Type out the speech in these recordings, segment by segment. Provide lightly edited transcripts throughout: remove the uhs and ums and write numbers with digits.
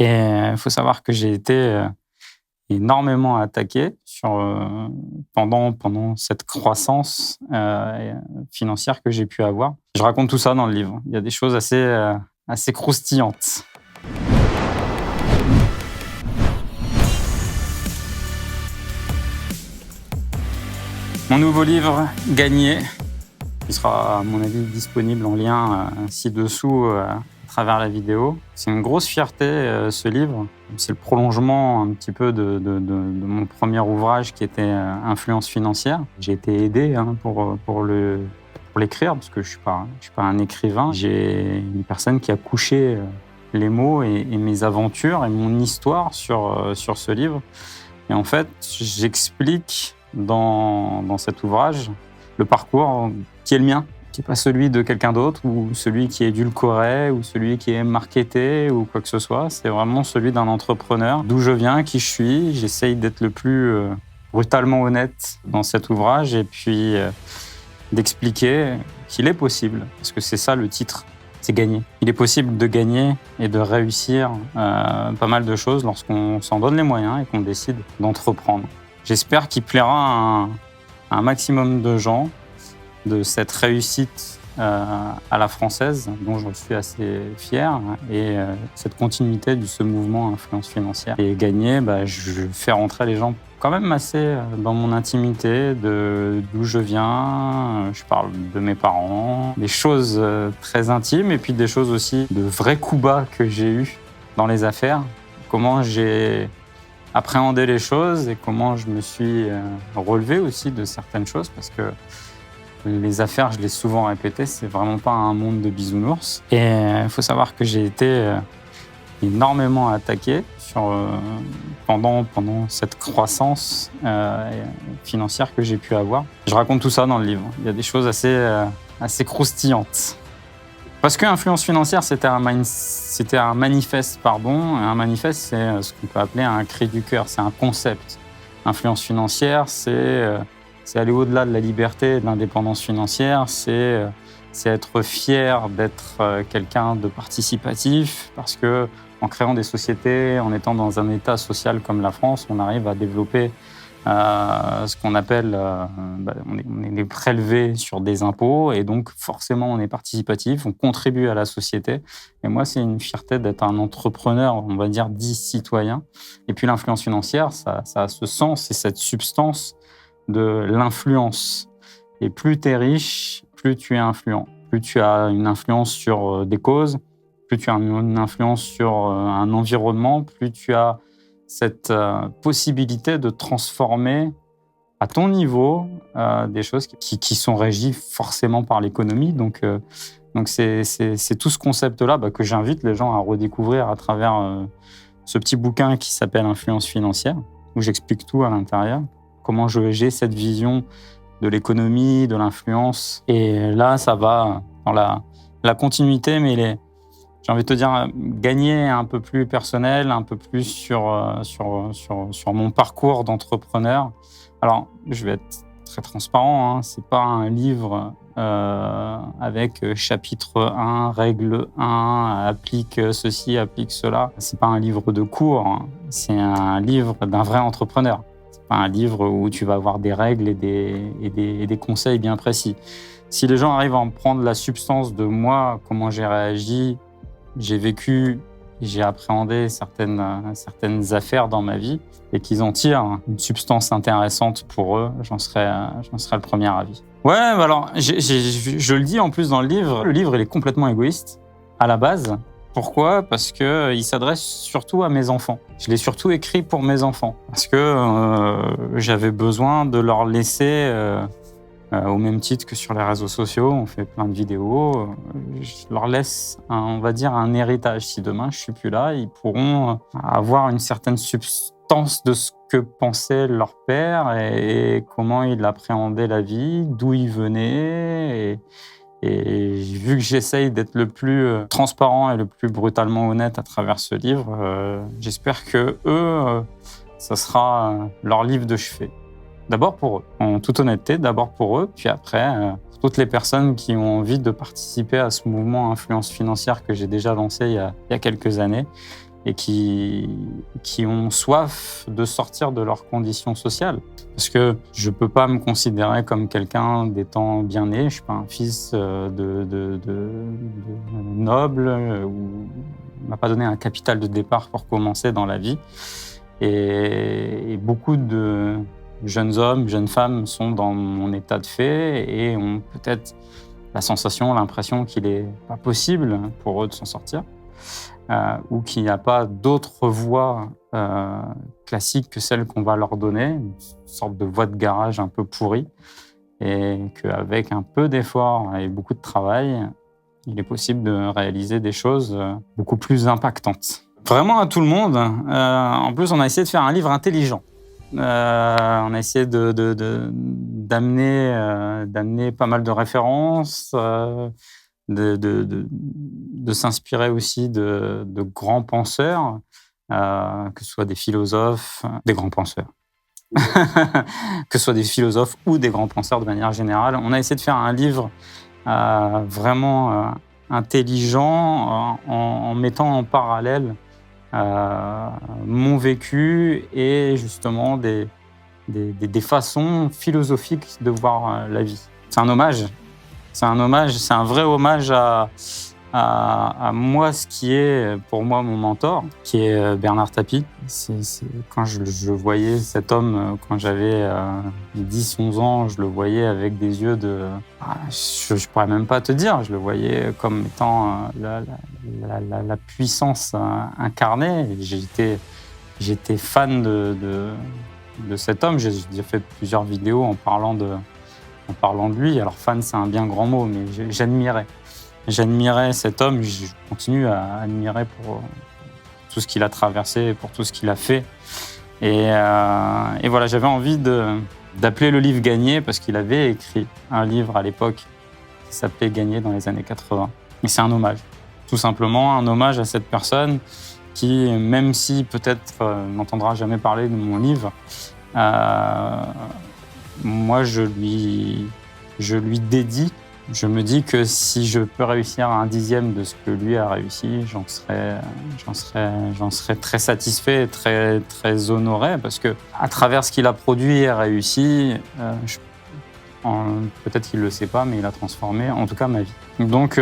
Et il faut savoir que j'ai été énormément attaqué pendant cette croissance financière que j'ai pu avoir. Je raconte tout ça dans le livre. Il y a des choses assez croustillantes. Mon nouveau livre, Gagner, qui sera à mon avis disponible en lien ci-dessous à travers la vidéo. C'est une grosse fierté ce livre. C'est le prolongement un petit peu de mon premier ouvrage qui était Influence financière. J'ai été aidé pour l'écrire parce que je suis pas un écrivain. J'ai une personne qui a couché les mots et mes aventures et mon histoire sur ce livre. Et en fait, j'explique dans cet ouvrage le parcours qui est le mien, qui n'est pas celui de quelqu'un d'autre ou celui qui est édulcoré ou celui qui est marketé ou quoi que ce soit. C'est vraiment celui d'un entrepreneur, d'où je viens, qui je suis. J'essaye d'être le plus brutalement honnête dans cet ouvrage et puis d'expliquer qu'il est possible, parce que c'est ça le titre, c'est gagner. Il est possible de gagner et de réussir pas mal de choses lorsqu'on s'en donne les moyens et qu'on décide d'entreprendre. J'espère qu'il plaira à un maximum de gens, de cette réussite à la française, dont je suis assez fier, et cette continuité de ce mouvement Influence financière. Et gagner, je fais rentrer les gens quand même assez dans mon intimité, d'où je viens. Je parle de mes parents, des choses très intimes, et puis des choses aussi de vrais coups bas que j'ai eus dans les affaires. Comment j'ai appréhendé les choses et comment je me suis relevé aussi de certaines choses, parce que les affaires, je l'ai souvent répété, c'est vraiment pas un monde de bisounours. Et il faut savoir que j'ai été énormément attaqué pendant cette croissance financière que j'ai pu avoir. Je raconte tout ça dans le livre. Il y a des choses assez croustillantes. Parce que Influence financière, c'était un manifeste. Un manifeste, c'est ce qu'on peut appeler un cri du cœur. C'est un concept. Influence financière, c'est aller au-delà de la liberté et de l'indépendance financière. C'est être fier d'être quelqu'un de participatif, parce que en créant des sociétés, en étant dans un état social comme la France, on arrive à développer ce qu'on appelle, on est prélevé sur des impôts et donc forcément on est participatif, on contribue à la société. Et moi, c'est une fierté d'être un entrepreneur, on va dire, dit citoyen. Et puis l'influence financière, ça a ce sens et cette substance de l'influence. Et plus tu es riche, plus tu es influent. Plus tu as une influence sur des causes, plus tu as une influence sur un environnement, plus tu as cette possibilité de transformer à ton niveau des choses qui sont régies forcément par l'économie. Donc c'est tout ce concept-là que j'invite les gens à redécouvrir à travers ce petit bouquin qui s'appelle Influence financière, où j'explique tout à l'intérieur, comment j'ai cette vision de l'économie, de l'influence. Et là, ça va dans la continuité, mais j'ai envie de te dire, gagner un peu plus personnel, un peu plus sur mon parcours d'entrepreneur. Alors, je vais être très transparent, c'est pas un livre avec chapitre 1, règle 1, applique ceci, applique cela. C'est pas un livre de cours, c'est un livre d'un vrai entrepreneur. C'est pas un livre où tu vas avoir des règles et des conseils bien précis. Si les gens arrivent à en prendre la substance de moi, comment j'ai réagi, j'ai vécu, j'ai appréhendé certaines affaires dans ma vie et qu'ils en tirent une substance intéressante pour eux, j'en serais le premier ravi. Ouais, alors, je le dis en plus dans le livre, il est complètement égoïste à la base. Pourquoi ? Parce qu'il s'adresse surtout à mes enfants. Je l'ai surtout écrit pour mes enfants parce que j'avais besoin de leur laisser... au même titre que sur les réseaux sociaux, on fait plein de vidéos. Je leur laisse, on va dire, un héritage. Si demain je suis plus là, ils pourront avoir une certaine substance de ce que pensait leur père et comment il appréhendait la vie, d'où il venait. Et vu que j'essaye d'être le plus transparent et le plus brutalement honnête à travers ce livre, j'espère que eux, ça sera leur livre de chevet. D'abord pour eux, en toute honnêteté, d'abord pour eux, puis après, pour toutes les personnes qui ont envie de participer à ce mouvement Influence financière que j'ai déjà lancé il y a quelques années et qui ont soif de sortir de leurs conditions sociales. Parce que je ne peux pas me considérer comme quelqu'un d'étant bien né. Je ne suis pas un fils de noble ou on m'a pas donné un capital de départ pour commencer dans la vie. Et beaucoup de jeunes hommes, jeunes femmes sont dans mon état de fait et ont peut-être la sensation, l'impression qu'il n'est pas possible pour eux de s'en sortir. Ou qu'il n'y a pas d'autre voie classique que celle qu'on va leur donner, une sorte de voie de garage un peu pourrie, et qu'avec un peu d'effort et beaucoup de travail, il est possible de réaliser des choses beaucoup plus impactantes. Vraiment à tout le monde. En plus, on a essayé de faire un livre intelligent. On a essayé d'amener pas mal de références, de s'inspirer aussi de grands penseurs, que ce soit des philosophes, des grands penseurs, que ce soit des philosophes ou des grands penseurs de manière générale. On a essayé de faire un livre vraiment intelligent en mettant en parallèle mon vécu et justement des façons philosophiques de voir la vie. C'est un hommage. C'est un vrai hommage à moi, ce qui est pour moi mon mentor, qui est Bernard Tapie. Quand je voyais cet homme, quand j'avais 10-11 ans, je le voyais avec des yeux de... Je ne pourrais même pas te dire, je le voyais comme étant la puissance incarnée. J'étais fan de cet homme. J'ai fait plusieurs vidéos en parlant de lui. Alors fan, c'est un bien grand mot, mais j'admirais cet homme. Je continue à admirer pour tout ce qu'il a traversé, pour tout ce qu'il a fait. Et voilà, j'avais envie d'appeler le livre Gagné parce qu'il avait écrit un livre à l'époque qui s'appelait Gagné dans les années 80. Et c'est un hommage, tout simplement un hommage à cette personne qui, même si peut-être n'entendra jamais parler de mon livre, moi, je lui dédie. Je me dis que si je peux réussir à 1/10 de ce que lui a réussi, j'en serais très satisfait et très, très honoré parce que à travers ce qu'il a produit et réussi, peut-être qu'il ne le sait pas, mais il a transformé, en tout cas, ma vie. Donc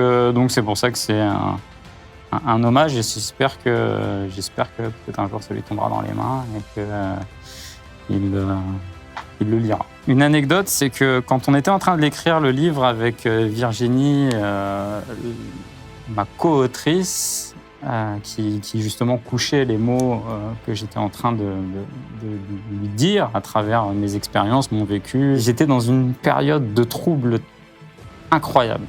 c'est pour ça que c'est un hommage et j'espère que peut-être un jour ça lui tombera dans les mains et qu'il le lira. Une anecdote, c'est que quand on était en train de l'écrire, le livre, avec Virginie, ma co-autrice, qui justement couchait les mots que j'étais en train de lui dire à travers mes expériences, mon vécu, j'étais dans une période de trouble incroyable.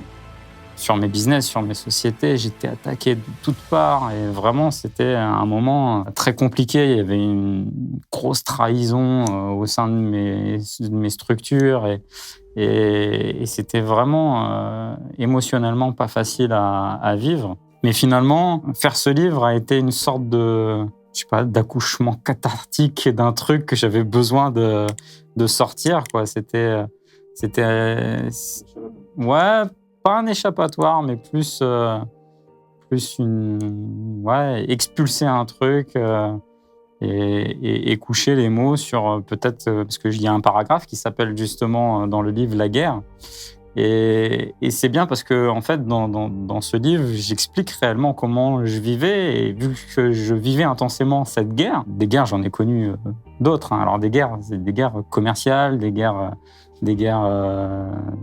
Sur mes business, sur mes sociétés, j'étais attaqué de toutes parts et vraiment c'était un moment très compliqué. Il y avait une grosse trahison au sein de mes structures et c'était vraiment émotionnellement pas facile à vivre. Mais finalement, faire ce livre a été une sorte de, d'accouchement cathartique d'un truc que j'avais besoin de sortir, quoi. C'était ouais. Pas un échappatoire, mais plus expulser un truc et coucher les mots sur peut-être... parce qu'il y a un paragraphe qui s'appelle justement dans le livre « La guerre ». Et c'est bien parce que en fait, dans ce livre, j'explique réellement comment je vivais. Et vu que je vivais intensément cette guerre, des guerres, j'en ai connu d'autres. Alors des guerres, c'est des guerres commerciales, des guerres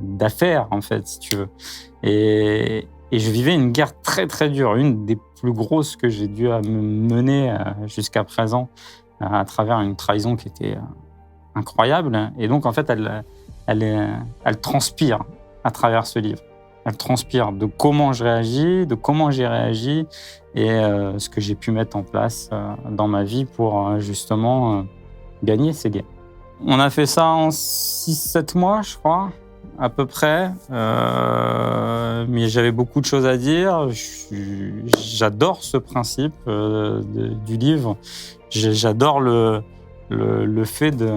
d'affaires, en fait, si tu veux. Et je vivais une guerre très, très dure, une des plus grosses que j'ai dû mener jusqu'à présent, à travers une trahison qui était incroyable. Et donc, en fait, elle transpire à travers ce livre. Elle transpire de comment je réagis, de comment j'ai réagi et ce que j'ai pu mettre en place dans ma vie pour justement gagner ces guerres. On a fait ça en 6-7 mois, je crois, à peu près. Mais j'avais beaucoup de choses à dire. J'adore ce principe du livre. J'adore le fait de...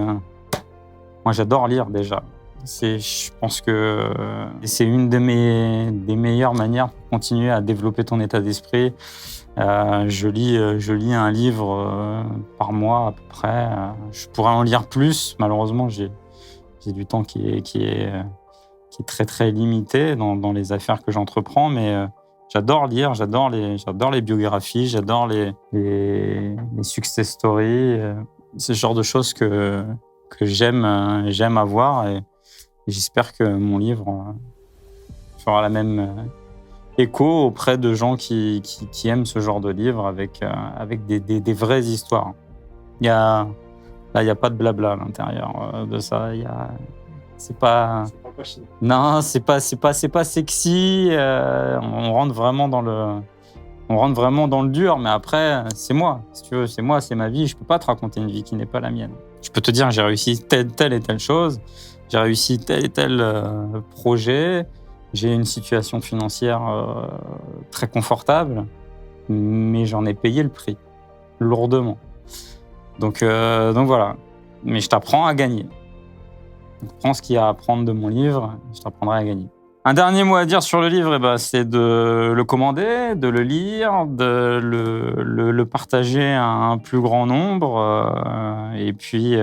Moi, j'adore lire déjà. Je pense que c'est une des meilleures manières pour continuer à développer ton état d'esprit, Je lis un livre par mois à peu près. Je pourrais en lire plus. Malheureusement, j'ai du temps qui est très très limité dans les affaires que j'entreprends, mais j'adore lire, j'adore les biographies, j'adore les success stories, ce genre de choses que j'aime avoir, et j'espère que mon livre fera la même écho auprès de gens qui aiment ce genre de livre avec des vraies histoires. Il y a pas de blabla à l'intérieur de ça. C'est pas non, c'est pas sexy. On rentre vraiment dans le dur. Mais après, c'est moi. Si tu veux, c'est moi, c'est ma vie. Je peux pas te raconter une vie qui n'est pas la mienne. Je peux te dire, j'ai réussi telle et telle chose. J'ai réussi tel et tel projet. J'ai une situation financière très confortable, mais j'en ai payé le prix, lourdement. Donc voilà. Mais je t'apprends à gagner. Prends ce qu'il y a à apprendre de mon livre, je t'apprendrai à gagner. Un dernier mot à dire sur le livre, c'est de le commander, de le lire, de le partager à un plus grand nombre, et puis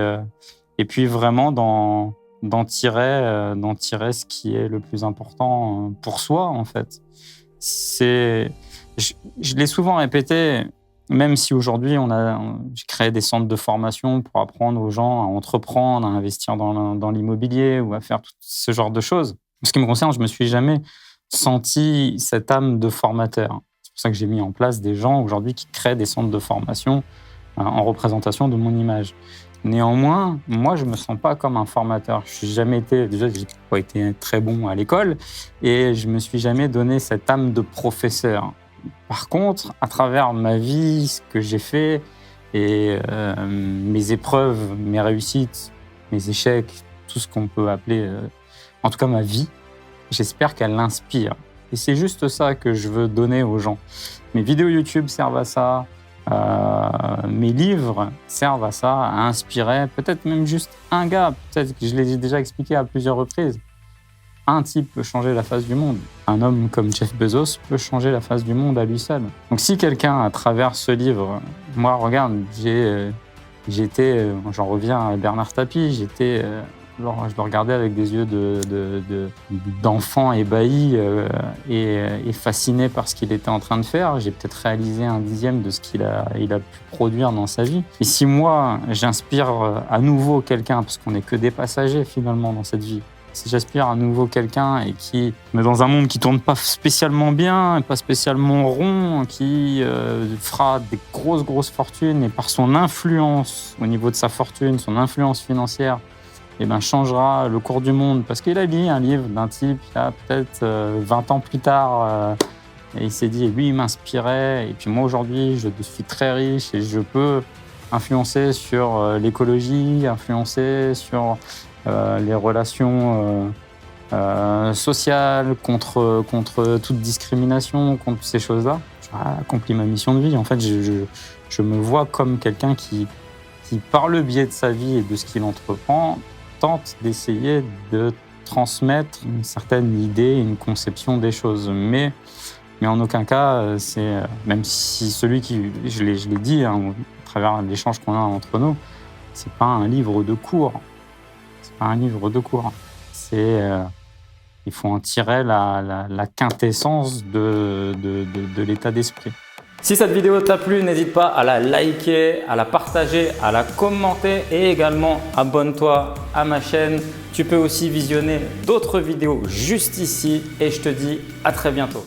vraiment d'en tirer ce qui est le plus important pour soi, en fait. Je l'ai souvent répété, même si aujourd'hui j'ai créé des centres de formation pour apprendre aux gens à entreprendre, à investir dans l'immobilier ou à faire tout ce genre de choses. En ce qui me concerne, je ne me suis jamais senti cette âme de formateur. C'est pour ça que j'ai mis en place des gens aujourd'hui qui créent des centres de formation en représentation de mon image. Néanmoins, moi, je me sens pas comme un formateur. Je n'ai jamais été, déjà, j'ai pas été très bon à l'école, et je me suis jamais donné cette âme de professeur. Par contre, à travers ma vie, ce que j'ai fait, et mes épreuves, mes réussites, mes échecs, tout ce qu'on peut appeler, en tout cas ma vie, j'espère qu'elle l'inspire. Et c'est juste ça que je veux donner aux gens. Mes vidéos YouTube servent à ça. Mes livres servent à ça, à inspirer peut-être même juste un gars. Peut-être que je l'ai déjà expliqué à plusieurs reprises. Un type peut changer la face du monde. Un homme comme Jeff Bezos peut changer la face du monde à lui seul. Donc si quelqu'un, à travers ce livre, moi regarde, j'en reviens à Bernard Tapie, je le regardais avec des yeux d'enfant ébahi et fasciné par ce qu'il était en train de faire. J'ai peut-être réalisé 1/10 de ce qu'il a pu produire dans sa vie. Et si moi, j'inspire à nouveau quelqu'un, parce qu'on n'est que des passagers finalement dans cette vie, si j'aspire à nouveau quelqu'un mais dans un monde qui tourne pas spécialement bien, pas spécialement rond, qui fera des grosses fortunes, et par son influence au niveau de sa fortune, son influence financière, changera le cours du monde, parce qu'il a lu un livre d'un type, il y a peut-être 20 ans plus tard, et il s'est dit, lui, il m'inspirait, et puis moi, aujourd'hui, je suis très riche, et je peux influencer sur l'écologie, influencer sur les relations sociales, contre toute discrimination, contre ces choses-là. J'ai accompli ma mission de vie. En fait, je me vois comme quelqu'un qui, par le biais de sa vie et de ce qu'il entreprend, tente d'essayer de transmettre une certaine idée, une conception des choses. Mais en aucun cas, même si je l'ai dit à travers l'échange qu'on a entre nous, c'est pas un livre de cours. C'est pas un livre de cours. Il faut en tirer la quintessence de l'état d'esprit. Si cette vidéo t'a plu, n'hésite pas à la liker, à la partager, à la commenter, et également abonne-toi à ma chaîne. Tu peux aussi visionner d'autres vidéos juste ici, et je te dis à très bientôt.